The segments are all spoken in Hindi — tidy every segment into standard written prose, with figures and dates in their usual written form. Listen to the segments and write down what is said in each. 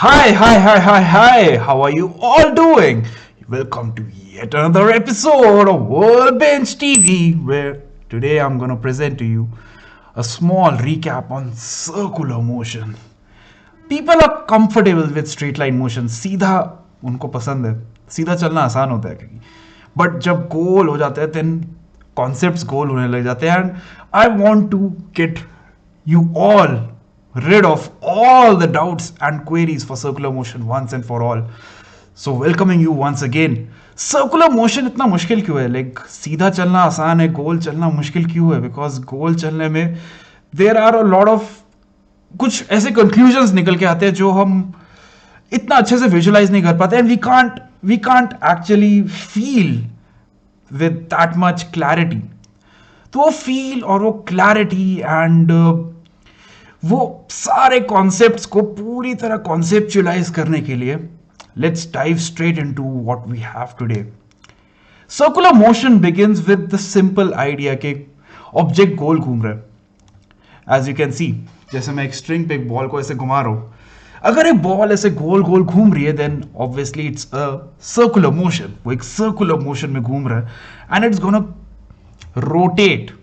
Hi. How are you all doing? Welcome to yet another episode of Workbench TV, where today I'm going to present to you a small recap on circular motion. People are comfortable with straight line motion. सीधा उनको पसंद है, सीधा चलना आसान होता है क्योंकि बट जब गोल हो जाते हैं देन कॉन्सेप्ट्स गोल होने लग जाते हैं and I want to get you all rid of all the doubts and queries for circular motion once and for all. So welcoming you once again. Circular motion इतना मुश्किल क्यों है? Like सीधा चलना आसान है, गोल चलना मुश्किल क्यों है? Because गोल चलने में there are a lot of कुछ ऐसे conclusions निकल के आते हैं जो हम इतना अच्छे से visualize नहीं कर पाते and we can't actually feel with that much clarity. तो वो फील और वो क्लैरिटी एंड वो सारे कॉन्सेप्ट्स को पूरी तरह कॉन्सेप्चुअलाइज करने के लिए let's dive straight into what we have today. Circular motion begins with the simple idea कि ऑब्जेक्ट गोल घूम रहा है. एज यू कैन सी, जैसे मैं एक स्ट्रिंग पे एक बॉल को ऐसे घुमा रहा हूं, अगर एक बॉल ऐसे गोल गोल घूम रही है then obviously it's a circular motion. वो एक सर्कुलर मोशन में घूम रहा है and it's gonna rotate.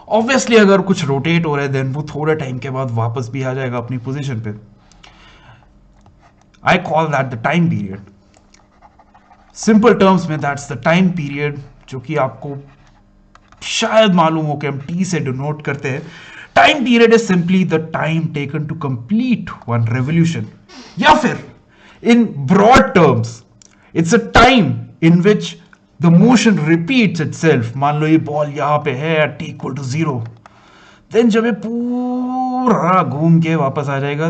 Obviously अगर कुछ रोटेट हो रहा है देन वो थोड़े टाइम के बाद वापस भी आ जाएगा अपनी पोजीशन पे. I call that the time period. Simple terms में दैट्स द टाइम पीरियड जो कि आपको शायद मालूम हो कि हम टी से डिनोट करते हैं. Time period is simply the time taken to complete one revolution, या फिर in broad terms it's a time in which the motion repeats itself. मान लो ये बॉल यहाँ पे है at t equal to 0, then जब ये पूरा घूम के वापस आ जाएगा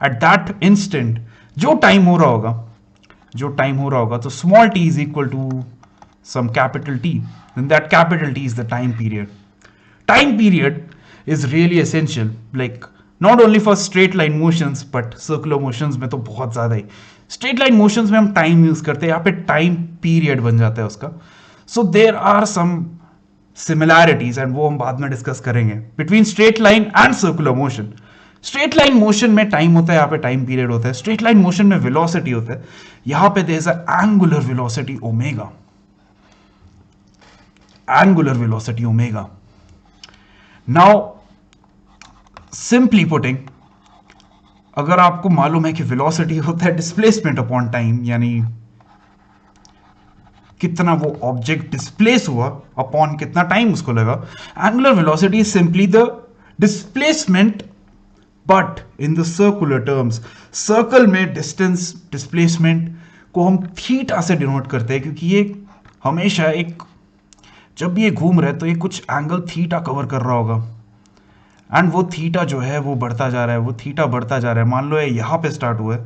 at that instant जो टाइम हो रहा होगा तो small t is equal to some capital T, then that capital T is the time period. Time period is really essential, like not only for straight line motions but circular motions में तो बहुत ज़्यादा ही. स्ट्रेट लाइन मोशंस में हम टाइम यूज करते हैं, यहाँ पे टाइम पीरियड बन जाता है उसका. So there are some similarities and वो हम बाद में डिस्कस करेंगे between straight line and circular motion. Straight line motion में टाइम होता है, यहाँ पे टाइम पीरियड होता है. स्ट्रेट लाइन मोशन में वेलोसिटी होता है, यहाँ पे there is a angular velocity omega. Now simply putting, अगर आपको मालूम है कि वेलोसिटी होता है डिस्प्लेसमेंट अपॉन टाइम, यानी कितना वो ऑब्जेक्ट डिस्प्लेस हुआ अपॉन कितना टाइम उसको लगा. Angular velocity is simply the displacement but in the circular terms. Circle में डिस्टेंस डिस्प्लेसमेंट को हम थीटा से डिनोट करते हैं क्योंकि ये हमेशा एक, जब ये घूम रहा है तो ये कुछ एंगल थीटा कवर कर रहा होगा एंड वो थीटा जो है वो बढ़ता जा रहा है. मान लो ये यहाँ पे स्टार्ट हुआ है,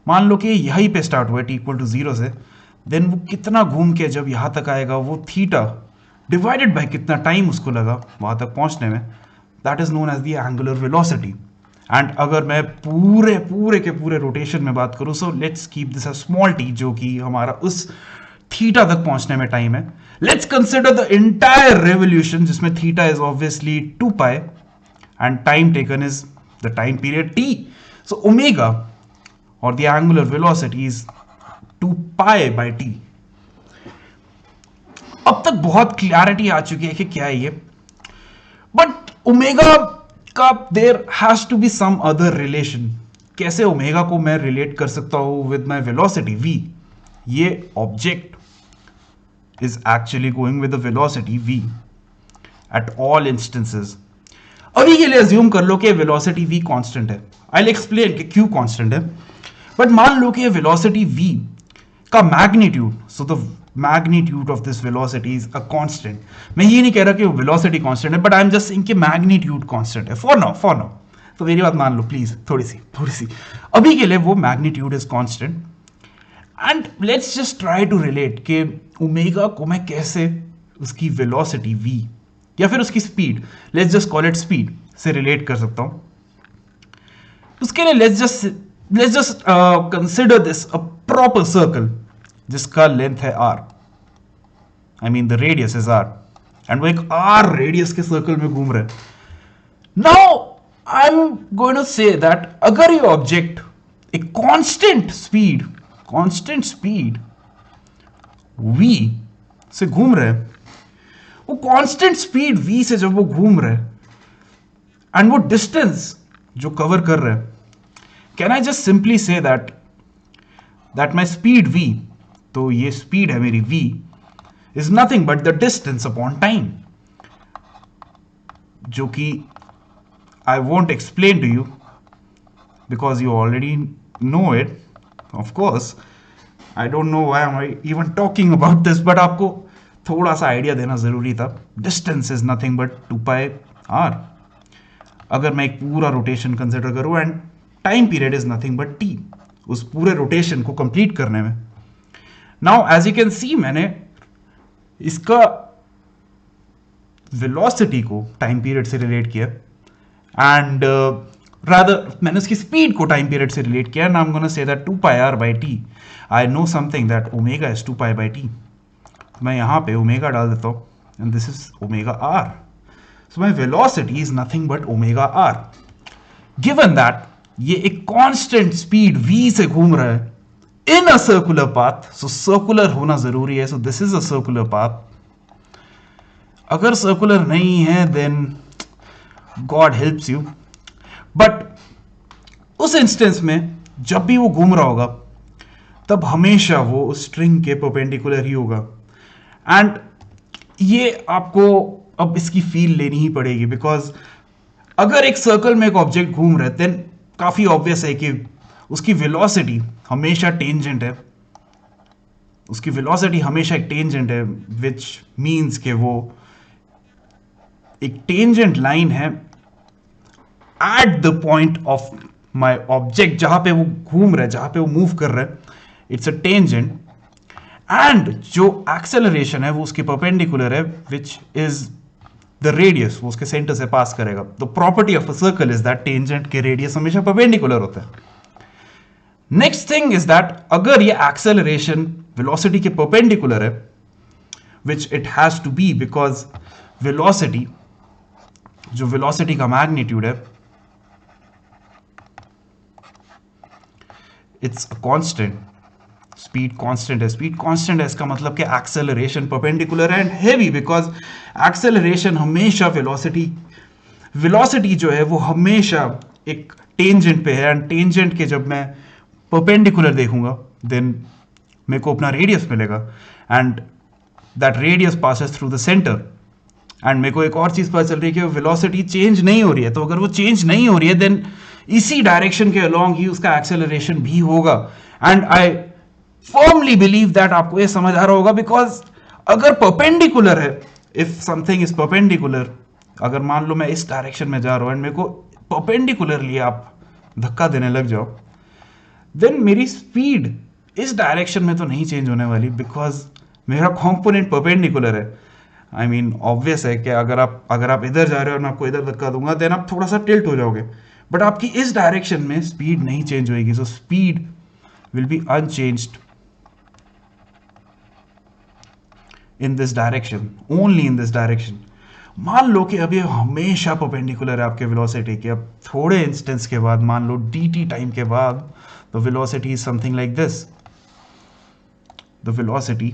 मान लो कि यहीं पे स्टार्ट हुआ है t इक्वल टू 0 से, देन वो कितना घूम के जब यहाँ तक आएगा वो थीटा डिवाइडेड बाय कितना टाइम उसको लगा वहाँ तक पहुँचने में, that is known as the angular velocity. And अगर मैं पूरे के पूरे रोटेशन में बात करूँ, so let's keep this a small t जो कि हमारा उस थीटा तक पहुँचने में टाइम है. Let's consider the entire revolution जिसमें theta is obviously 2 pi and time taken is the time period t. So omega or the angular velocity is 2 pi by t. अब तक बहुत क्लैरिटी आ चुकी है कि क्या है ये, बट ओमेगा का there has to be some other relation. कैसे ओमेगा को मैं रिलेट कर सकता हूं विद माय वेलोसिटी v? ये object is actually going with the velocity v at all instances. अभी के लिए अज्यूम कर लो कि वेलोसिटी v कांस्टेंट है. आई विल एक्सप्लेन कि क्यों कांस्टेंट है, बट मान लो कि ये वेलोसिटी v का magnitude, so the magnitude of this velocity is a constant. मैं ये नहीं कह रहा कि वेलोसिटी कांस्टेंट है, but I am just saying कि मैग्नीट्यूड कांस्टेंट है फॉर नाउ. तो मेरी बात मान लो प्लीज, थोड़ी सी अभी के लिए वो magnitude is constant. And let's just try to relate कि ओमेगा को मैं कैसे उसकी वेलोसिटी v या फिर उसकी speed, let's just call it speed, से रिलेट कर सकता हूं. उसके लिए let's just consider this a proper circle जिसका लेंथ है r, I mean the radius is r, and वो एक r रेडियस के सर्कल में घूम रहा है. Now I am going to say that अगर ये ऑब्जेक्ट एक कांस्टेंट स्पीड v से घूम रहे हैं, वो कांस्टेंट स्पीड v से जब वो घूम रहे हैं एंड वो डिस्टेंस जो कवर कर रहे हैं, can I just simply say that my speed v, तो ये स्पीड है मेरी v is nothing but the distance upon time, जो कि I want explain to you because you already know it. Of course I don't know why am I even talking about this, but आपको थोड़ा सा आइडिया देना जरूरी था. Distance is nothing but 2πr. अगर मैं एक पूरा रोटेशन कंसिडर करूं and time period is nothing but t, उस पूरे रोटेशन को कंप्लीट करने में. Now as you can see, मैंने इसका वेलोसिटी को टाइम पीरियड से रिलेट किया एंड रादर मैंने उसकी स्पीड को टाइम पीरियड से रिलेट किया. And I am gonna say that 2πr/t. I know something that omega is 2π/t. मैं यहां पे ओमेगा डाल देता हूं and this is omega r. So my velocity is nothing but omega r. Given that ये एक कांस्टेंट स्पीड v से घूम रहा है in a circular path, so circular होना जरूरी है. So this is a circular path. अगर सर्कुलर नहीं है then god helps you. But उस इंस्टेंस में जब भी वो घूम रहा होगा तब हमेशा वो उस स्ट्रिंग के परपेंडिकुलर ही होगा. एंड ये आपको अब इसकी फील लेनी ही पड़ेगी बिकॉज अगर एक सर्कल में एक ऑब्जेक्ट घूम रहा है देन काफी ऑब्वियस है कि उसकी वेलोसिटी हमेशा टेंजेंट है. उसकी वेलोसिटी हमेशा एक टेंजेंट है, विच मीन्स कि वो एक टेंजेंट लाइन है at the point of my object, जहां पे वो घूम रहा है, जहां पे वो मूव कर रहा है. It's a tangent. एंड जो एक्सेलरेशन है वो उसके परपेंडिकुलर है, विच इज द रेडियस, वो उसके सेंटर से पास करेगा. The property of a circle is that tangent के रेडियस हमेशा परपेंडिकुलर होता है. नेक्स्ट थिंग इज दैट अगर ये एक्सेलरेशन वेलोसिटी के परपेंडिकुलर है, which it has to be because velocity, जो वेलोसिटी का मैग्नीट्यूड है, it's a constant. Speed constant है. स्पीड कांस्टेंट है इसका मतलब कि acceleration perpendicular and heavy, because acceleration हमेशा वेलोसिटी जो है वो हमेशा एक टेंजेंट पे है. एंड टेंजेंट के जब मैं परपेंडिकुलर देखूंगा देन मेरे को अपना रेडियस मिलेगा and that radius passes through the centre. And मेरे को एक और चीज पता चल रही है कि वेलोसिटी चेंज नहीं हो रही है. तो अगर वो चेंज नहीं हो रही है देन इसी डायरेक्शन के अलोंग ही उसका एक्सेलरेशन भी होगा. And I firmly believe that आपको ये समझ आ रहा होगा बिकॉज अगर परपेंडिकुलर है, इफ समथिंग इज परपेंडिकुलर, अगर मान लो मैं इस डायरेक्शन में जा रहा हूं एंड मेरे को परपेंडिकुलरली आप धक्का देने लग जाओ, देन मेरी स्पीड इस डायरेक्शन में तो नहीं चेंज होने वाली बिकॉज मेरा कॉम्पोनेंट परपेंडिकुलर है. आई मीन ऑब्वियस है कि अगर आप इधर जा रहे हो और मैं आपको इधर धक्का दूंगा देन आप थोड़ा सा टिल्ट हो जाओगे, बट आपकी इस डायरेक्शन में स्पीड नहीं चेंज होगी. So speed will be unchanged in this direction, only in this direction. मान लो कि अब ये हमेशा परपेंडिकुलर है आपके वेलोसिटी के. अब थोड़े इंस्टेंस के बाद, मान लो dt टाइम के बाद, the velocity is something like this. The velocity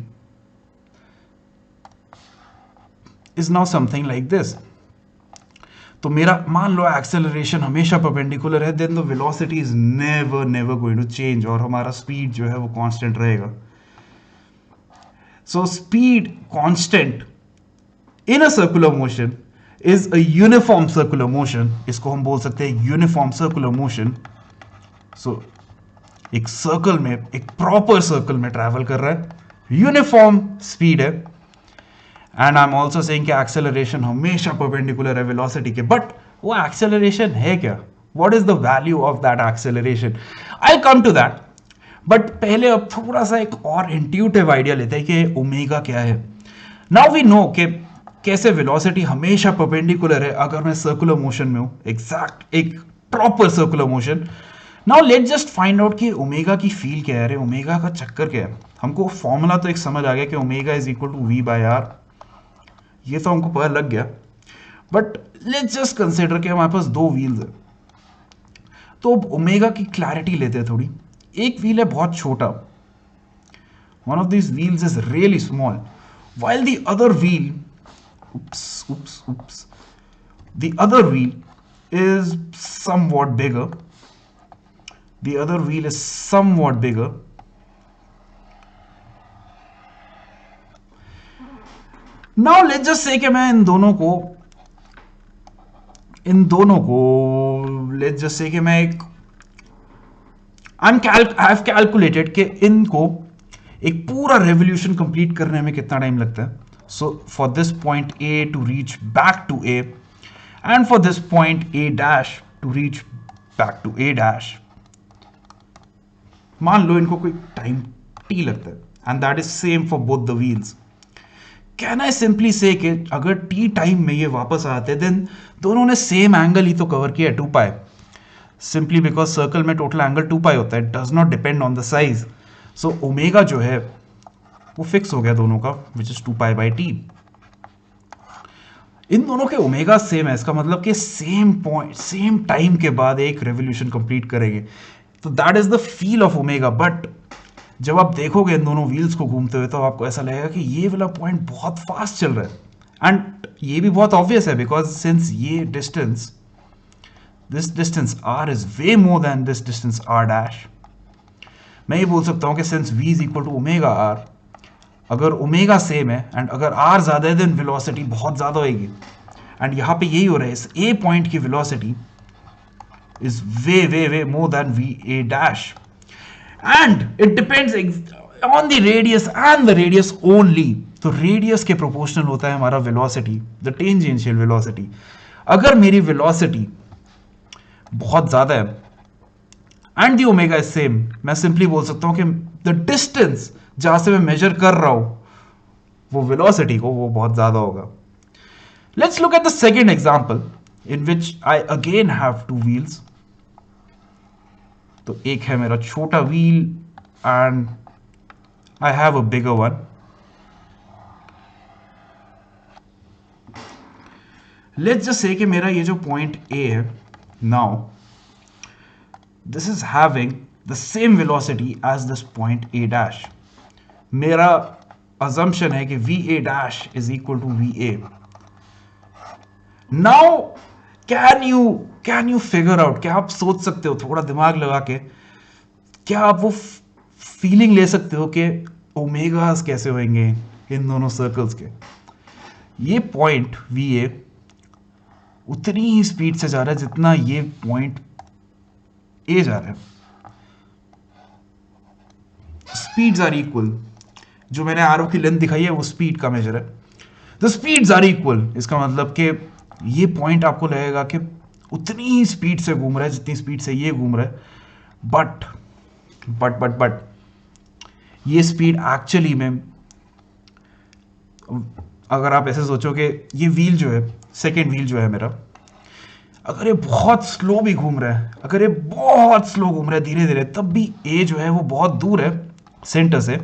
is now something like this. तो मेरा मान लो एक्सेलरेशन हमेशा परपेंडिकुलर है, then the velocity is never going to change और हमारा स्पीड जो है वो कांस्टेंट रहेगा. So speed constant in a circular motion is a uniform circular motion. इसको हम बोल सकते हैं यूनिफॉर्म सर्कुलर मोशन. सो एक सर्कल में, एक प्रॉपर सर्कल में ट्रैवल कर रहा है, यूनिफॉर्म स्पीड है. And I am also saying कि एक्सेलरेशन हमेशा परपेंडिकुलर है वेलोसिटी के. बट वो एक्सेलरेशन है क्या? What is the value of that acceleration? I come to that. But पहले अब थोड़ा सा एक और इंट्यूटिव आइडिया लेते हैं कि ओमेगा क्या है. नाउ वी नो कि कैसे वेलोसिटी हमेशा परपेंडिकुलर है अगर मैं सर्कुलर मोशन में हूं, एग्जैक्ट एक proper circular motion. Now let's just find out कि ओमेगा की फील क्या है. ओमेगा का चक्कर क्या है? हमको फॉर्मूला तो एक समझ आ गया कि omega is equal to v/r. ये तो हमको पता लग गया. बट लेट्स जस्ट कंसिडर कि हमारे पास दो व्हील्स है. तो अब ओमेगा की क्लैरिटी लेते हैं थोड़ी। एक व्हील है बहुत छोटा, one of this wheels is really small, while the other wheel, oops, the other wheel is somewhat bigger. The other wheel is somewhat bigger. Now let's just say कि मैं इन दोनों को let's just say कि मैं एक I have calculated कि इनको एक पूरा रेवोल्यूशन कंप्लीट करने में कितना टाइम लगता है. So for this point A to reach back to A and for this point A dash to reach back to A dash, मान लो इनको कोई टाइम टी लगता है and that is same for both the wheels. Can I simply say कि अगर टी टाइम में ये वापस आते देन दोनों ने सेम एंगल ही तो कवर किया 2 पाई, सिंपली बिकॉज सर्कल में टोटल एंगल 2 पाई होता है, does not depend on the size. So omega जो है वो फिक्स हो गया दोनों का, which is 2 pi by T. इन दोनों के ओमेगा सेम है, इसका मतलब कि सेम पॉइंट सेम टाइम के बाद एक रेवोल्यूशन कंप्लीट करेंगे. तो that is the feel of omega. But जब आप देखोगे इन दोनों व्हील्स को घूमते हुए तो आपको ऐसा लगेगा कि ये वाला पॉइंट बहुत फास्ट चल रहा है. एंड ये भी बहुत ऑब्वियस है बिकॉज सिंस ये distance this distance r is way more than this distance r dash. मैं ये बोल सकता हूँ कि since v is equal to omega r, अगर ओमेगा सेम है एंड अगर r ज़्यादा है देन वेलोसिटी बहुत ज़्यादा होगी. एंड यहाँ पे यही हो रहा है, इस a पॉइंट की velocity is way way way more then v a dash and it depends on the radius and the radius only. तो रेडियस के प्रोपोर्शनल होता है हमारा वेलोसिटी, द टेंजेंशियल वेलोसिटी. अगर मेरी वेलोसिटी बहुत ज्यादा है and the omega is same, मैं सिंपली बोल सकता हूं कि द डिस्टेंस जहां से मैं मेजर कर रहा हूं वो वेलोसिटी को वो बहुत ज्यादा होगा. Let's look at the second example in which I again have 2 wheels. तो एक है मेरा छोटा wheel and I have a bigger one. Let's just say कि मेरा ये जो पॉइंट ए है, now this is having the same velocity as this point a dash. मेरा assumption है कि va dash is equal to va. Now can you figure out, क्या आप सोच सकते हो थोड़ा दिमाग लगा के, क्या आप वो फीलिंग ले सकते हो कि ओमेगास कैसे होंगे इन दोनों सर्कल्स के. ये पॉइंट va उतनी ही स्पीड से जा रहा है जितना ये पॉइंट ए जा रहा है. Speeds are equal. जो मैंने आरो की लेंथ दिखाई है वो स्पीड का मेजर है. The speeds are equal. इसका मतलब कि ये पॉइंट आपको लगेगा कि उतनी ही स्पीड से घूम रहा है जितनी स्पीड से ये घूम रहा है. बट ये स्पीड एक्चुअली में, अगर आप ऐसे सोचो कि ये व्हील जो है, सेकेंड व्हील जो है मेरा, अगर ये बहुत स्लो भी घूम रहा है, अगर ये बहुत स्लो घूम रहा है धीरे धीरे, तब भी ए जो है वो बहुत दूर है सेंटर से.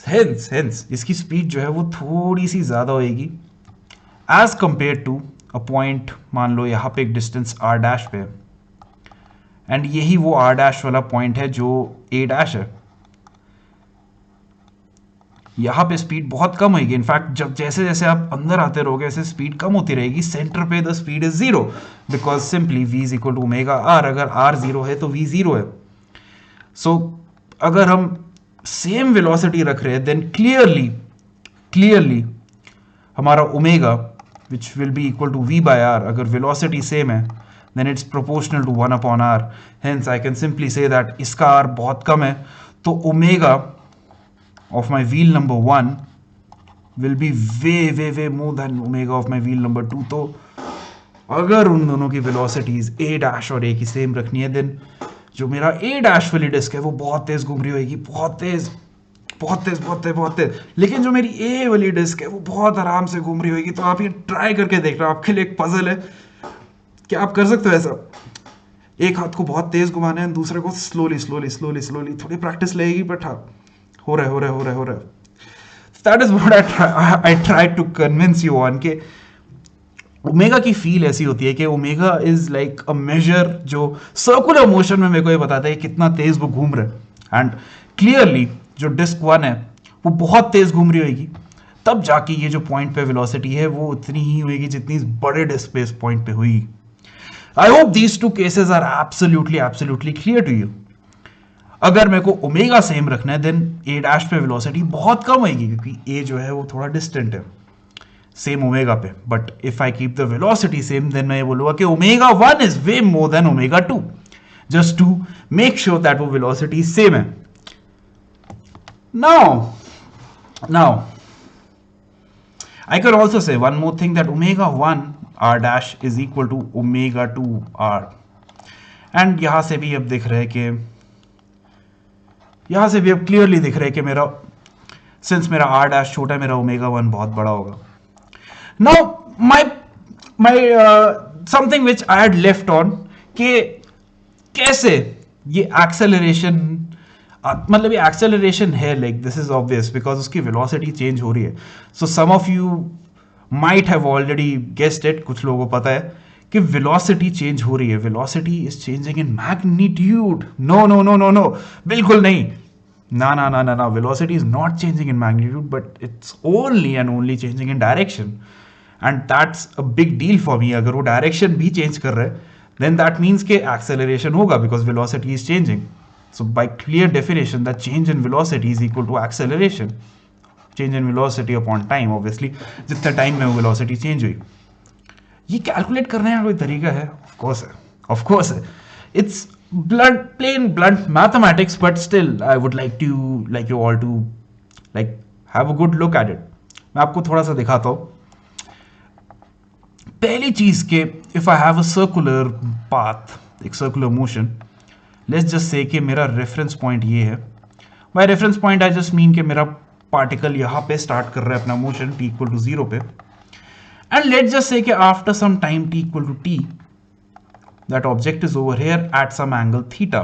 हेंस इसकी स्पीड जो है वो थोड़ी सी ज़्यादा होएगी as compared to a point. मान लो यहाँ पे एक डिस्टेंस आर डैश पे, एंड यही वो आर डैश वाला पॉइंट है जो ए डैश है. यहाँ पे स्पीड बहुत कम होगी. इनफैक्ट जब जैसे जैसे आप अंदर आते रहोगे ऐसे स्पीड कम होती रहेगी. सेंटर पे the speed is 0 because simply v is equal to omega R. अगर r 0 है तो v 0 है. सो अगर हम सेम वेलोसिटी रख रहे हैं देन क्लियरली हमारा omega which will be equal to v by r, अगर वेलोसिटी सेम है then it's proportional to 1 upon r. Hence I can simply say that इसका r बहुत कम है तो omega of my wheel number 1 will be way more than omega of my wheel number 2. तो अगर उन दोनों की वेलोसिटीज a डैश और a की सेम रखनी है देन जो मेरा a डैश वाली डिस्क है वो बहुत तेज घूम रही होगी, बहुत तेज. लेकिन जो मेरी a वाली डिस्क है वो बहुत आराम से घूम रही होगी. तो आप ये ट्राई करके देख रहे हो, आपके लिए एक पजल है. क्या आप कर सकते हो ऐसा? एक हाथ को बहुत तेज घुमाना है, दूसरे को स्लोली. थोड़ी प्रैक्टिस लगेगी बट हाँ हो रहा है. That is what I tried to convince you on. कि ओमेगा की फील ऐसी होती है कि omega is like a measure जो सर्कुलर मोशन में मेरे को ये बताता है कितना तेज वो घूम रहा है। एंड क्लियरली जो डिस्क वन है वो बहुत तेज घूम रही होगी, तब जाके ये जो पॉइंट पे वेलोसिटी है वो उतनी ही होगी जितनी इस बड़े डिस्प्लेस पॉइंट पे हुई। I hope these two cases are absolutely absolutely clear to you. अगर मेरे को ओमेगा सेम रखना है देन ए डैश पे वेलोसिटी बहुत कम होगी, क्योंकि ए जो है वो थोड़ा डिस्टेंट है सेम ओमेगा पे। But if I keep the velocity same then मैं ये बोलूंगा कि omega one is way more than omega two, just to make sure that वो वेलोसिटी सेम है। Now I can also say one more thing, that omega 1 r dash is equal to omega 2 r, and यहां से भी अब दिख रहा है कि यहां से भी अब क्लियरली दिख रहा है कि मेरा सिंस मेरा r dash छोटा है मेरा omega 1 बहुत बड़ा होगा। Now my something which I had left on कि कैसे ये एक्सेलरेशन, मतलब ये एक्सेलरेशन है, like this is obvious because उसकी वेलोसिटी चेंज हो रही है। So some of you might have already guessed it, कुछ लोगों को पता है कि वेलोसिटी चेंज हो रही है। Velocity is changing in magnitude. No no no no no, बिल्कुल नहीं। ना ना ना ना ना, velocity is not changing in magnitude, but it's only and only changing in direction, and that's a big deal for me. अगर वो डायरेक्शन भी चेंज कर रहा है देन दैट मीन्स के एक्सेलरेशन होगा because velocity is changing. So by clear definition, that change in velocity is equal to acceleration. Change in velocity upon time, obviously. जितना time में वो velocity change हुई, ये calculate करने का कोई तरीका है? Of course है, of course है. It's plain blunt mathematics, but still I would like you all to like have a good look at it. मैं आपको थोड़ा सा दिखाता हूँ। पहली चीज के if I have a circular path, एक circular motion, let's just say कि मेरा रेफरेंस पॉइंट ये है। By reference point I just mean कि मेरा पार्टिकल यहाँ पे स्टार्ट कर रहा है अपना मोशन t इक्वल टू 0 पे, एंड लेट्स जस्ट से कि after some time t equal to t that object is over here at some angle theta.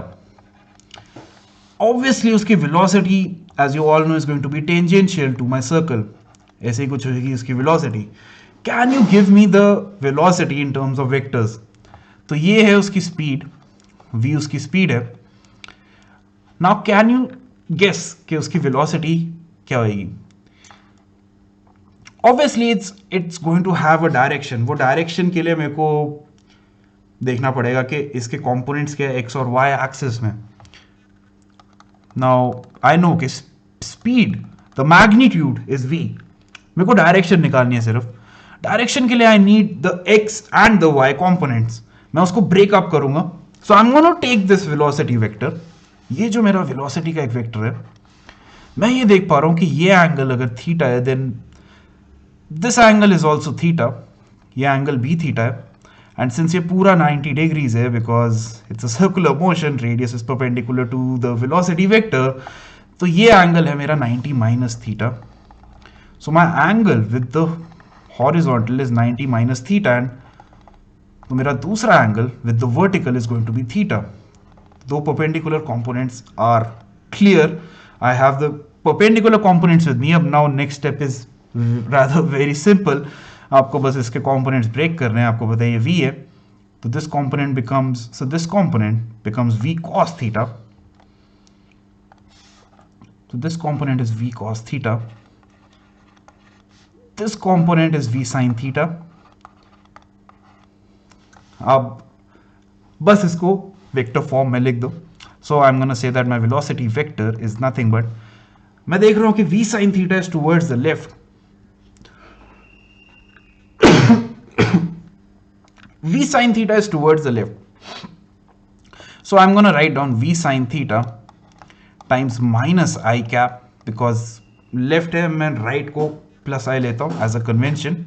Obviously उसकी velocity as you all know is going to be tangential to my circle, ऐसे ही कुछ होगी उसकी velocity. Can you give me the velocity in terms of vectors? तो ये है उसकी स्पीड, v उसकी स्पीड है। नाउ कैन यू गेस कि उसकी वेलोसिटी क्या होगी? Obviously it's going to have a direction. वो डायरेक्शन के लिए मेरे को देखना पड़ेगा कि इसके कंपोनेंट्स क्या है x और y एक्सिस में। नाउ आई नो कि speed the magnitude is v, मेरे को डायरेक्शन निकालनी है सिर्फ। डायरेक्शन के लिए I need the x and the y components. मैं उसको ब्रेकअप करूंगा। So I'm going to take this velocity vector, ये जो मेरा velocity का एक वेक्टर है, मैं ये देख पा रहा हूं कि ये एंगल अगर थीटा है then this angle is also theta, ये एंगल भी थीटा है, एंड सिंस ये पूरा 90 डिग्रीज है because it's a circular motion, radius is perpendicular to the velocity vector, तो ये एंगल है मेरा 90 minus theta. So my angle with the horizontal is 90 minus theta, and तो मेरा दूसरा angle with the vertical is going to be theta. दो perpendicular components are clear. I have the perpendicular components with me. अब now next step is rather very simple, आपको बस इसके कंपोनेंट्स ब्रेक करने हैं। आपको पता है ये v है, तो this component becomes, so this component becomes v cos theta, so this component is v cos theta, this component is v sin theta। अब बस इसको वेक्टर फॉर्म में लिख दो। So I am gonna say that my velocity vector is nothing but, मैं देख रहा हूं कि v sin theta is towards the left, v sin theta is towards the left, so I'm going to write down v sin theta times minus I cap, because left है, मैं right को plus I लेता हूं as a convention,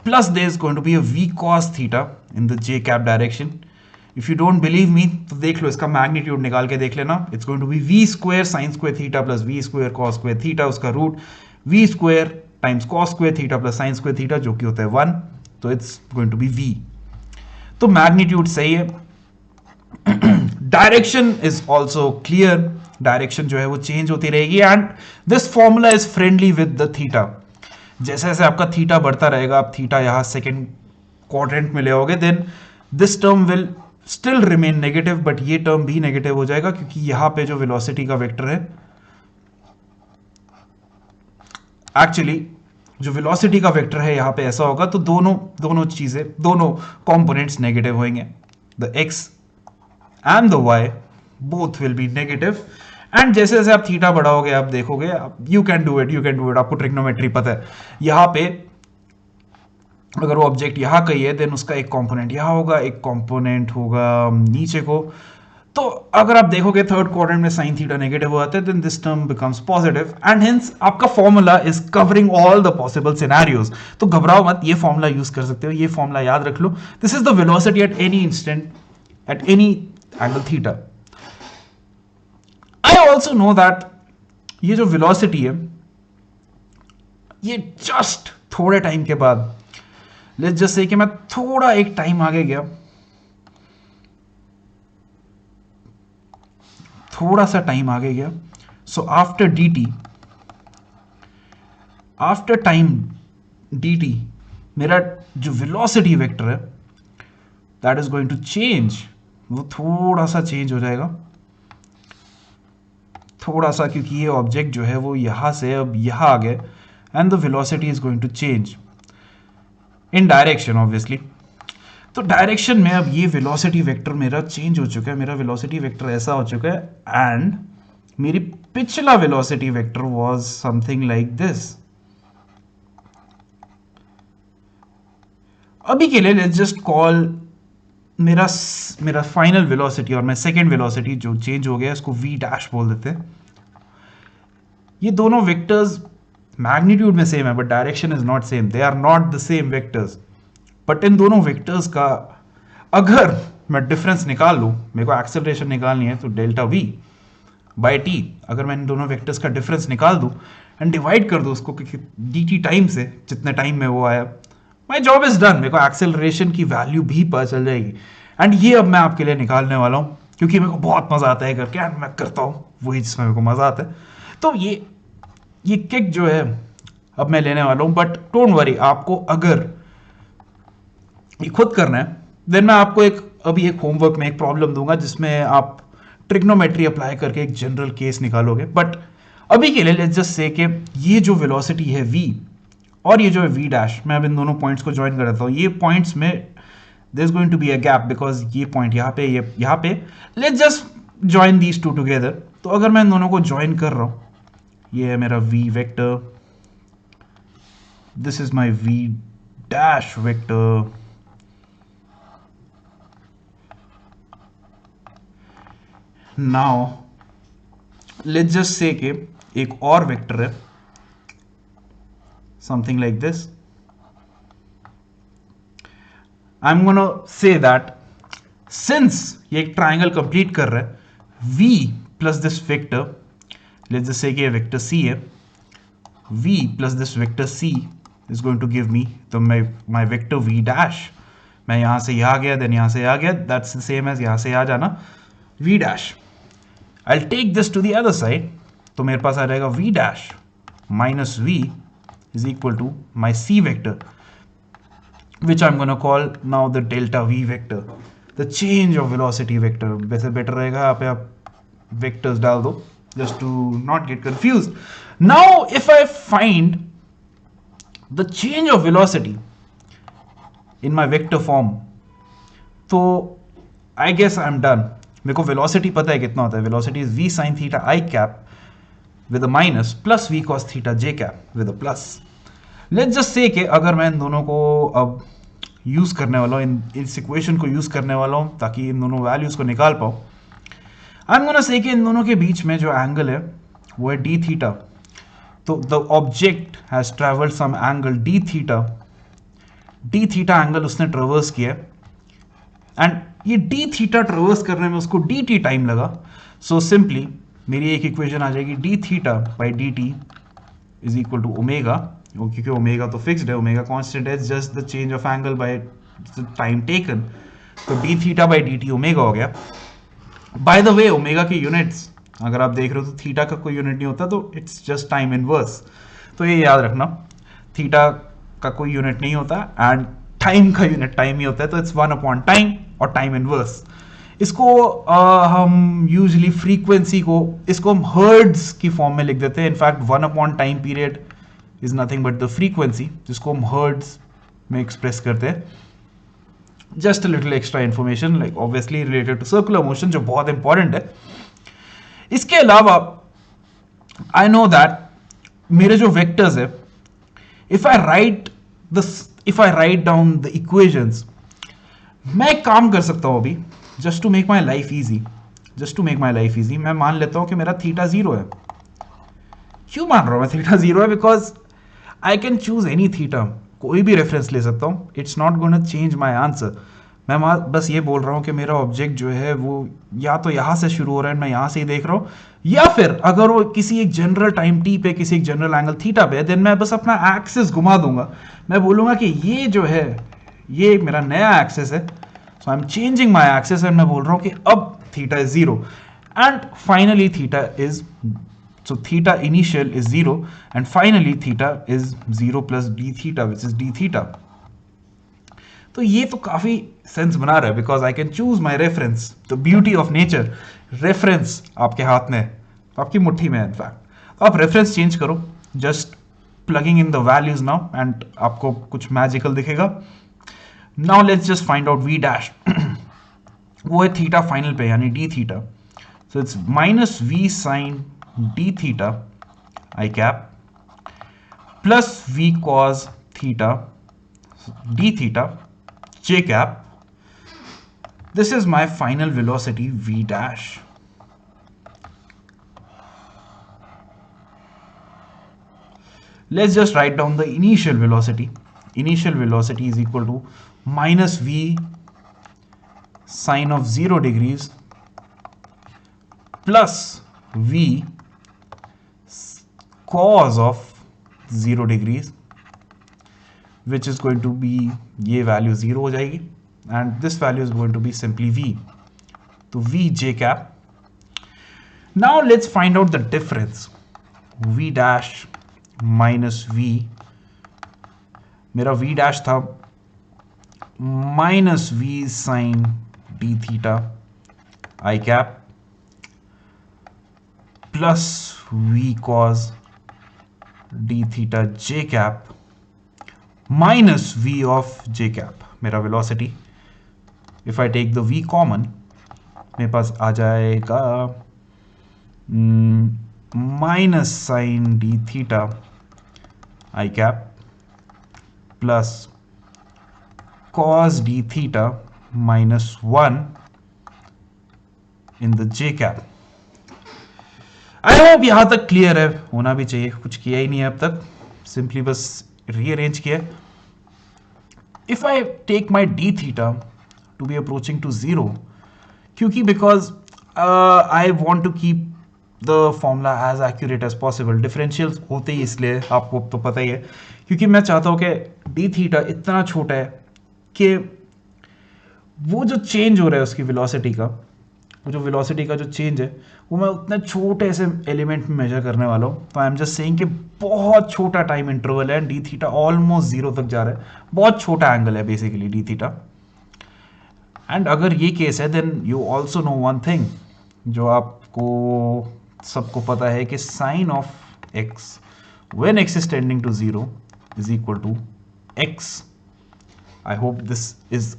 plus there is going to be a v cos theta in the j cap direction। if you don't believe me तो देख लो, इसका मैग्नीट्यूड निकाल के देख लेना। it's going to be v square sin square theta plus v square cos square theta, उसका root v square times cos square theta plus sin square theta जो कि होता है 1, तो it's going to be v। तो मैग्नीट्यूड सही है। Direction is also clear, direction जो है वो चेंज होती रहेगी, and this formula is friendly with the theta. जैसे जैसे आपका थीटा बढ़ता रहेगा, आप थीटा यहाँ सेकेंड क्वाड्रेंट में ले आओगे, then this term will still remain negative, but ये टर्म भी नेगेटिव हो जाएगा क्योंकि यहाँ पे जो वेलोसिटी का वेक्टर है, एक्चुअली जो वेलोसिटी का वेक्टर है यहाँ पे ऐसा होगा, तो दोनों दोनों चीजें, दोनों कंपोनेंट्स नेगेटिव होंगे, the X and the Y both will be negative. And जैसे जैसे आप थीटा बढ़ाओगे, आप देखोगे, यू कैन डू इट, आपको ट्रिग्नोमेट्री पता है। यहाँ पे अगर वो ऑब्जेक्ट यहाँ कहीं है, देन उसका एक कंपोनेंट यहाँ होगा, एक कंपोनेंट होगा नीचे को। तो अगर आप देखोगे थर्ड क्वाड्रेंट में साइन थीटा नेगेटिव हो जाता है, then this term becomes positive, and hence आपका formula is covering all the possible scenarios. तो घबराओ मत, ये फॉर्मूला यूज कर सकते हो, ये फॉर्मूला याद रख लो। This is the velocity at any instant at any angle theta. I also know that ये जो वेलोसिटी है, ये जस्ट थोड़े टाइम के बाद, लेट्स जस्ट से कि मैं थोड़ा एक टाइम आगे गया, थोड़ा सा टाइम आगे गया, so after dt, after time dt, मेरा जो वेलोसिटी वेक्टर है that is going to change, वो थोड़ा सा चेंज हो जाएगा, थोड़ा सा, क्योंकि ये ऑब्जेक्ट जो है वो यहां से अब यहां आ गए, and the velocity is going to change in direction obviously. तो डायरेक्शन में अब ये वेलोसिटी वेक्टर मेरा चेंज हो चुका है, मेरा वेलोसिटी वेक्टर ऐसा हो चुका है, एंड मेरी पिछला velocity vector was something like this. अभी के लिए लेट्स जस्ट कॉल मेरा फाइनल वेलोसिटी और मैं सेकेंड वेलोसिटी जो चेंज हो गया इसको v डैश बोल देते हैं। ये दोनों वेक्टर्स मैग्नीट्यूड में सेम है, but direction is not same, they are not the same vectors. But इन दोनों वेक्टर्स का अगर मैं डिफरेंस निकाल लूँ, मेरे को एक्सेलरेशन निकालनी है, तो डेल्टा v बाई टी, अगर मैं इन दोनों वेक्टर्स का डिफरेंस निकाल दूँ एंड डिवाइड कर दूँ उसको डी टी टाइम से, जितने टाइम में वो आया, माई जॉब इज डन, मेरे को एक्सेलरेशन की वैल्यू भी पता चल जाएगी। एंड ये अब मैं आपके लिए निकालने वाला हूँ, क्योंकि मेरे को बहुत मजा आता है करके, एंड मैं करता हूँ वही जिसमें मेरे को मजा आता है। तो ये किक जो है अब मैं लेने वाला हूँ, बट डोंट वरी, आपको अगर ये खुद करना है, देन मैं आपको अभी एक होमवर्क में एक प्रॉब्लम दूंगा जिसमें आप ट्रिग्नोमेट्री अप्लाई करके एक जनरल केस निकालोगे। बट अभी के लिए लेट्स जस्ट से कि ये जो वेलोसिटी है v और ये जो है v डैश, मैं अब इन दोनों पॉइंट्स को ज्वाइन कर देता हूँ। ये पॉइंट्स में there is going to be a gap, because ये पॉइंट यहाँ पे, ये यहाँ पे, let's just join these two together. तो अगर मैं इन दोनों को ज्वाइन कर रहा हूँ, ये है मेरा v vector, this is my v dash vector, now let's just say कि एक और वेक्टर है something like this. I am gonna say that since ये एक ट्राइंगल कंप्लीट कर रहा है, v plus this vector, let's just say कि ये वेक्टर c है, v plus this vector c is going to give me तो माई वेक्टर v डैश। मैं यहां से यहां गया, देन यहां से यहां गया, दैट्स द सेम एज यहां से यहां जाना, v dash. I'll take this to the other side, तो मेरे पास आ जाएगा v dash minus v is equal to my c vector, which I'm gonna call now the delta v vector, the change of velocity vector। वैसे बेटर रहेगा यहाँ पे आप vectors डाल दो just to not get confused। Now if I find the change of velocity in my vector form, तो I guess I'm done। मेरे को वेलोसिटी पता है कितना होता है, velocity is v sin theta i cap with a minus plus v cos theta j cap with a plus. Let's just say कि अगर मैं इन दोनों को अब यूज करने वाला हूँ, इस इक्वेशन को यूज करने वाला हूँ ताकि इन दोनों वैल्यूज को निकाल पाऊँ। आई एम गोना से कि इन दोनों के बीच में जो एंगल है वो है d थीटा। तो the object has travelled some angle d theta angle उसने ट्रेवर्स किया, एंड ये d थीटा ट्रेवर्स करने में उसको dt टाइम लगा। सो सिंपली मेरी एक इक्वेशन आ जाएगी d theta by dt is equal to omega, क्योंकि ओमेगा तो फिक्स्ड है, ओमेगा कांस्टेंट है, just the change of angle by time taken. तो d theta by dt omega हो गया। बाय द वे ओमेगा की यूनिट्स अगर आप देख रहे हो तो थीटा का कोई यूनिट नहीं होता, तो इट्स जस्ट टाइम इनवर्स, तो ये याद रखना। थीटा का कोई यूनिट नहीं होता एंड टाइम का यूनिट टाइम ही होता है, तो इट्स 1 अपॉन टाइम और टाइम इनवर्स। इसको हम यूजली फ्रीक्वेंसी को इसको हम हर्ट्ज की फॉर्म में लिख देते हैं। In fact 1 upon time period is nothing but the frequency, जिसको हम हर्ट्ज में एक्सप्रेस करते हैं। Just a little extra information like obviously related to circular motion, जो बहुत इंपॉर्टेंट है। इसके अलावा आई नो दैट मेरे जो वेक्टर्स है, if I write down the equations, मैं एक काम कर सकता हूं अभी, just to make my life easy, मैं मान लेता हूं कि मेरा थीटा 0 है। क्यों मान रहा हूं मैं थीटा 0 है? Because I can choose any theta, कोई भी रेफरेंस ले सकता हूं, it's not gonna change my answer. मैं बस ये बोल रहा हूं कि मेरा ऑब्जेक्ट जो है वो या तो यहां से शुरू हो रहा है, मैं यहां से ही देख रहा हूं, या फिर अगर वो किसी एक जनरल टाइम टी पे, किसी एक जनरल एंगल थीटा पे, देन मैं बस अपना एक्सिस घुमा दूंगा। मैं बोलूंगा कि ये जो है ये मेरा नया एक्सिस है, so I am changing my axis and मैं बोल रहा हूं कि अब theta is 0 and finally theta is, so theta initial is 0 and finally theta is 0 plus d theta which is d theta। तो ये तो काफी सेंस बना रहा है because I can choose my reference. The beauty of nature, reference आपके हाथ में है, आपकी मुट्ठी में है इनफैक्ट। आप रेफरेंस चेंज करो, just plugging in the values now and आपको कुछ मैजिकल दिखेगा। Now let's just find out v dash. वो है थीटा फाइनल पे यानी d theta, so it's minus v sine d theta I cap plus v cos theta d theta j cap. This is my final velocity v dash. Let's just write down the initial velocity. Initial velocity is equal to minus v sine of 0 degrees plus v cos of 0 degrees, which is going to be, ये वैल्यू 0 हो जाएगी and this value is going to be simply v, तो v j cap. Now let's find out the difference, v dash minus v, मेरा v dash था minus v sin d theta I cap plus v cos d theta j cap minus v of j cap, मेरा velocity। if I take the v common, मेरे पास आ जाएगा minus sin d theta I cap plus cos d theta minus 1 in the j cap। I hope यहां तक क्लियर है, होना भी चाहिए, कुछ किया ही नहीं है अब तक, सिंपली बस रीअरेंज किया। If I take my d theta to be approaching to 0, क्योंकि because I want to keep the formula as accurate as possible, differential होते ही इसलिए, आपको तो पता ही है, क्योंकि मैं चाहता हूं कि डी थीटा इतना छोटा है कि वो जो चेंज हो रहा है उसकी वेलोसिटी का, वो जो वेलोसिटी का जो चेंज है वो मैं उतने छोटे से एलिमेंट में मेजर करने वाला हूँ। तो आई एम जस्ट सेइंग कि बहुत छोटा टाइम इंटरवल है, डी थीटा ऑलमोस्ट 0 तक जा रहा है, बहुत छोटा एंगल है बेसिकली डी थीटा। एंड अगर ये केस है then you also know one thing, जो आपको सबको पता है कि sine of x when x is tending to 0 is equal to x. I hope this is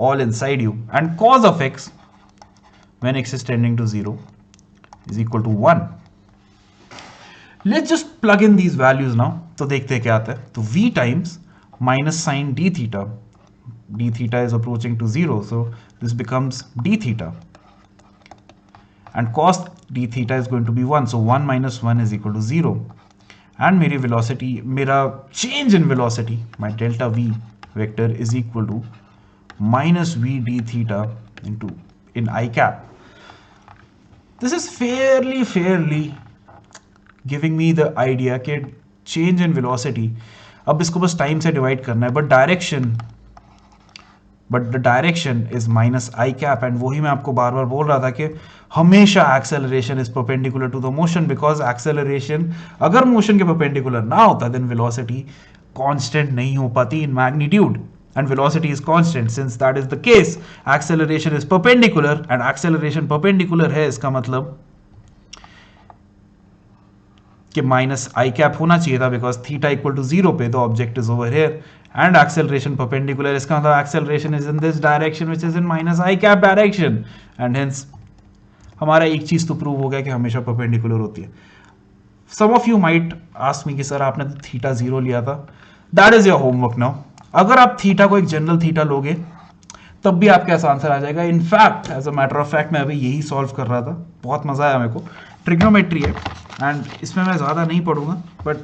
all inside you, and cos of x when x is tending to 0 is equal to 1। let's just plug in these values now, तो देखते हैं क्या आता है। तो v times minus sin d theta is approaching to 0, so this becomes d theta, and cos d theta is going to be 1, so 1 minus 1 is equal to 0, and मेरी velocity, मेरा change in velocity, my delta v vector is equal to minus v d theta into in I cap। this is fairly giving me the idea कि change in velocity, अब इसको बस टाइम से डिवाइड करना है, but direction but the direction is minus I cap, and वही मैं आपको बार बार बोल रहा था कि हमेशा acceleration is perpendicular to the motion, because acceleration अगर मोशन के परपेंडिकुलर ना होता देन वेलोसिटी कांस्टेंट नहीं हो पाती in magnitude, and velocity is constant. Since that is the case, acceleration is perpendicular, and acceleration perpendicular है, इसका मतलब कि माइनस आई कैप होना चाहिए था, because theta equal to zero पे the object is over here, and acceleration perpendicular, इसका मतलब acceleration is in this direction which is in minus I cap direction, and hence हमारा एक चीज तो प्रूव हो गया कि हमेशा परपेंडिकुलर होती है. Some of you might ask me कि सर आपने तो थीटा जीरो लिया था. That is your homework now. अगर आप थीटा को एक जनरल थीटा लोगे तब भी आपके ऐसा आंसर आ जाएगा. In fact as a matter of fact मैं अभी यही सॉल्व कर रहा था, बहुत मजा आया मेरे को. ट्रिग्नोमेट्री है एंड इसमें मैं ज़्यादा नहीं पढ़ूंगा, बट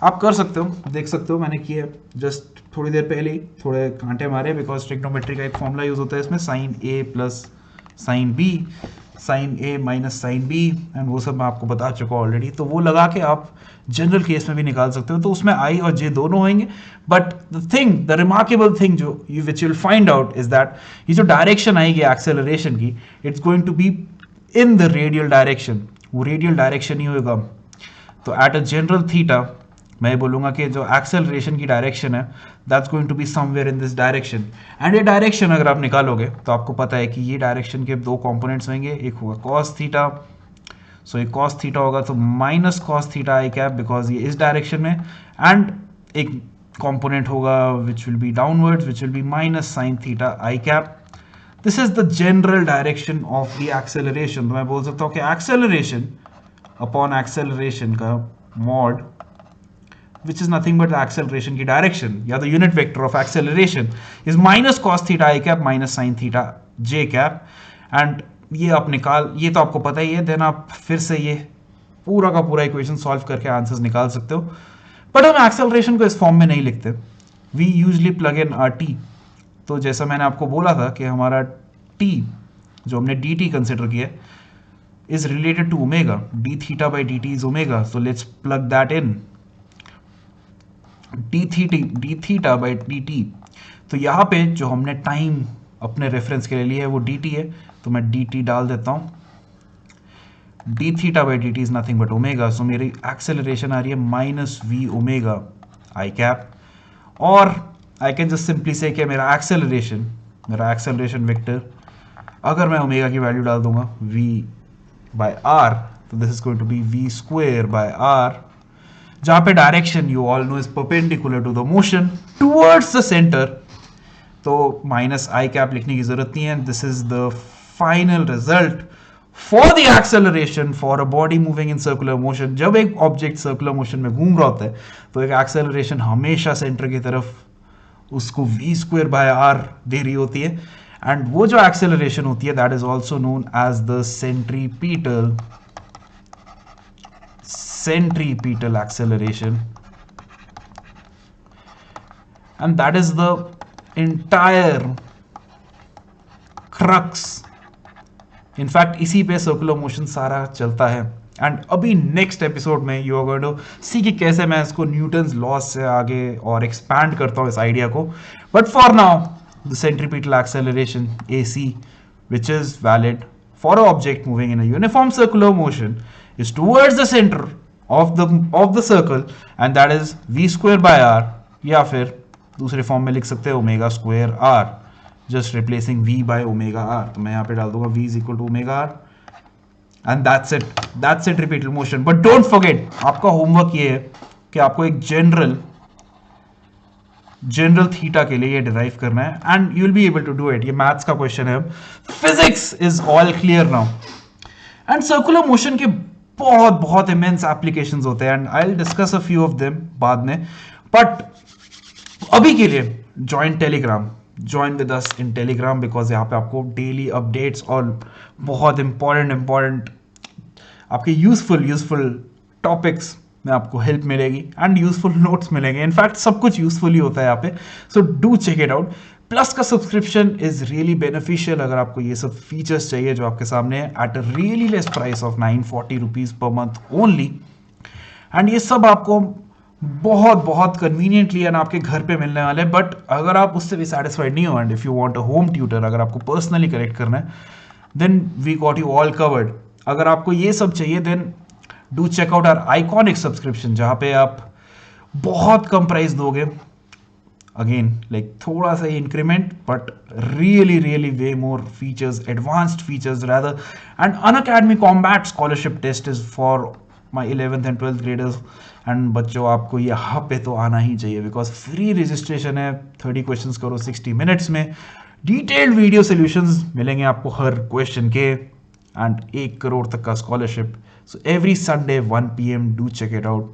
आप कर सकते हो, देख सकते हो मैंने किया जस्ट थोड़ी देर पहले ही थोड़े कांटे मारे, बिकॉज ट्रिग्नोमेट्री का एक फॉर्मूला यूज होता है इसमें, sine A plus sine B, sine A minus sine B, and वो सब मैं आपको बता चुका हूँ ऑलरेडी. तो वो लगा के आप जनरल केस में भी निकाल सकते हो. तो उसमें आई और जे दोनों होंगे, बट द रिमार्केबल थिंग जो which you'll find out is that ये जो डायरेक्शन आएगी एक्सेलरेशन की, it's going to be in the radial direction. वो रेडियल डायरेक्शन ही होगा. तो एट अ जनरल थीटा मैं बोलूंगा कि जो एक्सेलरेशन की डायरेक्शन है that's going to be somewhere in this direction. And ये डायरेक्शन अगर आप निकालोगे तो आपको पता है कि ये डायरेक्शन के दो कंपोनेंट्स होंगे, एक होगा कॉस थीटा, सो ये कॉस थीटा होगा तो minus cos theta I cap, because ये इस डायरेक्शन में, एंड एक कंपोनेंट होगा विच will B downwards which will B minus sine theta I cap. This is the general direction of the acceleration. तो मैं बोल सकता हूँ कि एक्सेलरेशन अपॉन एक्सेलरेशन का mod which is nothing but the acceleration की direction या the unit vector of acceleration is minus cos theta i cap minus sin theta j cap. and ये आप निकाल, ये तो आपको पता ही है, देन आप फिर से ये पूरा का पूरा इक्वेशन सॉल्व करके आंसर्स निकाल सकते हो. बट हम एक्सेलरेशन को इस फॉर्म में नहीं लिखते, we usually plug in r t. तो जैसा मैंने आपको बोला था कि हमारा टी जो हमने डी टी कंसिडर किया is related to omega, d theta by D T is omega, so let's plug that in d theta by D t. तो यहाँ पे जो हमने टाइम अपने रेफरेंस के लिए लिया है वो डी टी है, तो मैं डी टी डाल देता हूँ. D theta by D T is nothing but omega, so मेरी एक्सेलरेशन आ रही है minus V omega I cap. और I can just simply say कि मेरा एक्सेलरेशन वेक्टर अगर मैं ओमेगा की वैल्यू डाल दूंगा वी बाय आर, तो this is going to be v square by r, जहां पे direction you all know is perpendicular to the motion towards the centre. तो माइनस आई कैप लिखने की जरूरत नहीं है. This is the final result for the acceleration for a body moving in circular motion. जब एक ऑब्जेक्ट सर्कुलर मोशन में घूम रहा होता है तो एक एक्सेलरेशन हमेशा सेंटर की तरफ उसको वी स्क्वेयर बाय आर दे रही होती है, एंड वो जो एक्सेलरेशन होती है that is also known as the centripetal acceleration, and that is the entire crux. in fact इसी पे सर्कुलर मोशन सारा चलता है. एंड अभी नेक्स्ट एपिसोड में यू आर गोइंग टू सी कि कैसे मैं इसको न्यूटन्स लॉज से आगे और एक्सपैंड करता हूँ इस आइडिया को. But for now the centripetal acceleration AC, which is valid for an object moving in a uniform circular motion, is towards the center of the circle, and that is v square by r, या फिर दूसरे फॉर्म में लिख सकते हैं omega square r, just replacing v by omega r. तो मैं यहाँ पे डाल दूंगा v is equal to omega r, and that's it centripetal motion. but don't forget आपका होमवर्क ये है कि आपको एक जनरल थीटा के लिए ये डिराइव करना है, and you will be able to do it. ये मैथ्स का क्वेश्चन है. Physics is all clear now. And circular motion के बहुत इमेंस एप्लीकेशंस होते हैं, and I will discuss a few of them बाद में. बट अभी के लिए join with us in Telegram, because यहाँ पे आपको डेली अपडेट्स और बहुत इंपॉर्टेंट आपके यूजफुल टॉपिक्स में आपको हेल्प मिलेगी एंड यूजफुल नोट्स मिलेंगे. इनफैक्ट सब कुछ यूजफुल ही होता है यहाँ पे, so do check it out. Plus का सब्सक्रिप्शन इज रियली बेनिफिशियल अगर आपको ये सब फीचर्स चाहिए जो आपके सामने है at a really less price of 940 rupees per month only. And ये सब आपको बहुत बहुत कन्वीनियंटली एंड आपके घर पे मिलने वाले हैं। बट अगर आप उससे भी सेटिस्फाइड नहीं हो and if you want a home tutor, अगर आपको पर्सनली करेक्ट करना है, then we got you all covered. अगर आपको ये सब चाहिए then do check out our iconic subscription, जहाँ पे आप बहुत कम प्राइस दोगे, अगेन लाइक थोड़ा सा increment, but really really way more features, advanced features rather. And Unacademy Combat Scholarship Test is for my 11th and 12th graders. And बच्चों, आपको यहाँ पे तो आना ही चाहिए बिकॉज फ्री रजिस्ट्रेशन है। 30 क्वेश्चंस करो 60 मिनट्स में, डिटेल्ड वीडियो सोल्यूशंस मिलेंगे आपको हर क्वेश्चन के, एंड 1 करोड़ तक का scholarship. So every Sunday 1 PM do check it out.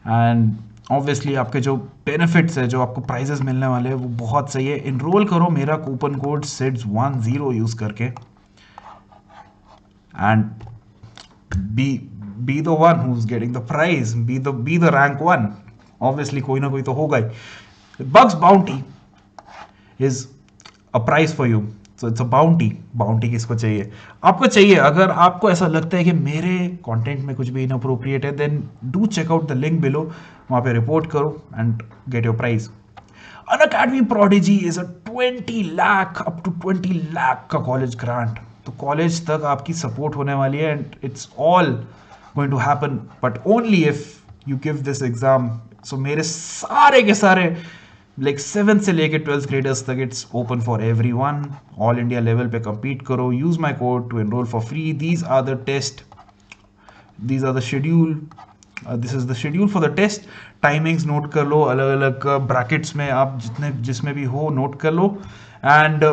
And obviously आपके जो बेनिफिट्स है, जो आपको प्राइजेस मिलने वाले हैं, वो बहुत सही है। इनरोल करो मेरा कूपन कोड SIDS10 यूज करके, and be the one who's getting the prize, be the rank one. Obviously कोई ना कोई तो होगा ही। Bugs Bounty is a prize for you, so it's a bounty किसको चाहिए? आपको चाहिए। अगर आपको ऐसा लगता है कि मेरे कंटेंट में कुछ भी इनअप्रोप्रिएट है, then do check out the link below, वहाँ पे रिपोर्ट करो and get your prize. Unacademy Prodigy is a 20 lakh up to 20 lakh का कॉलेज ग्रांट। तो कॉलेज तक आपकी सपोर्ट होने वाली है, and it's all going to happen but only if you give this exam. So मेरे सारे के सारे लाइक 7th से लेके 12th ग्रेडर्स तक it's open for everyone. All India level पे compete करो, use my code to enrol for free. These are the test, these are the schedule, this is the schedule for the test। Timings note कर लो, अलग अलग ब्रैकेट्स में आप जिसमें भी हो नोट कर लो। एंड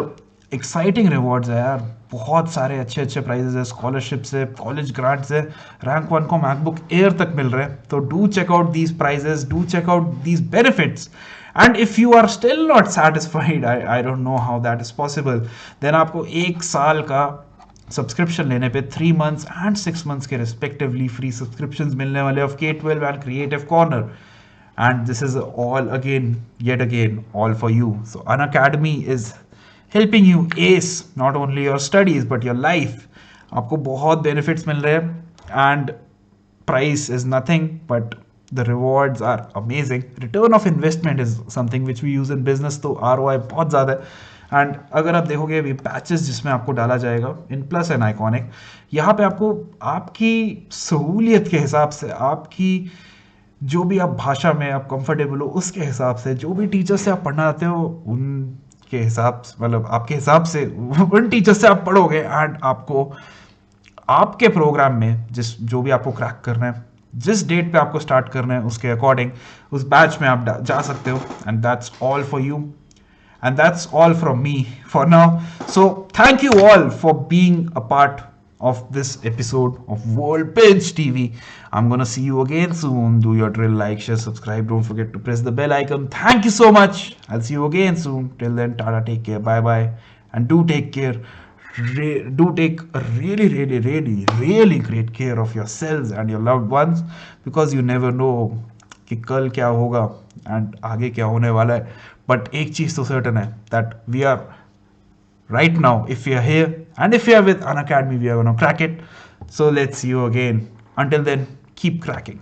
एक्साइटिंग रिवॉर्ड्स है यार, बहुत सारे अच्छे अच्छे प्राइजेस है, स्कॉलरशिप्स है, कॉलेज ग्रांट्स है, रैंक 1 को मैकबुक एयर तक मिल रहे हैं। तो do check out these prizes, do check out these benefits. And if you are still not satisfied, I don't know how that is possible, then आपको 1 साल का सब्सक्रिप्शन लेने पे 3 मंथ्स एंड 6 मंथ्स के रिस्पेक्टिवली फ्री सब्सक्रिप्शंस मिलने वाले of K12 and creative corner. And this is all again yet again all for you. So Unacademy is helping you as not only your studies but your life. आपको बहुत बेनिफिट्स मिल रहे हैं, and price is nothing but the rewards are amazing. Return of investment is something which we use in business, तो ROI बहुत ज़्यादा है। एंड अगर आप देखोगे अभी पैचेस जिसमें आपको डाला जाएगा इन प्लस एंड आइकॉनिक, यहाँ पे आपको आपकी सहूलियत के हिसाब से, आपकी जो भी आप भाषा में आप कंफर्टेबल हो उसके हिसाब से, जो भी टीचर से आप पढ़ना चाहते हो उनके हिसाब से, मतलब आपके हिसाब से उन टीचर से आप पढ़ोगे, एंड आपको आपके प्रोग्राम में जो भी आपको क्रैक करना है, जिस डेट पे आपको स्टार्ट करना है उसके अकॉर्डिंग उस बैच में आप जा सकते हो। And that's all for you, and that's all from me for now. So thank you all for being a part of this episode of World Bench TV. I'm gonna see you again soon. Do your drill, like, share, subscribe. Don't forget to press the bell icon. Thank you so much. I'll see you again soon. Till then, tata, take care, bye bye, and do take care. Do take a really, really, really, really great care of yourselves and your loved ones, because you never know कि कल क्या होगा एंड आगे क्या होने वाला है। बट एक चीज़ तो सर्टन है, that we are right now, if you are here and if you are with Unacademy, we are gonna crack it. So let's see you again. Until then, keep cracking.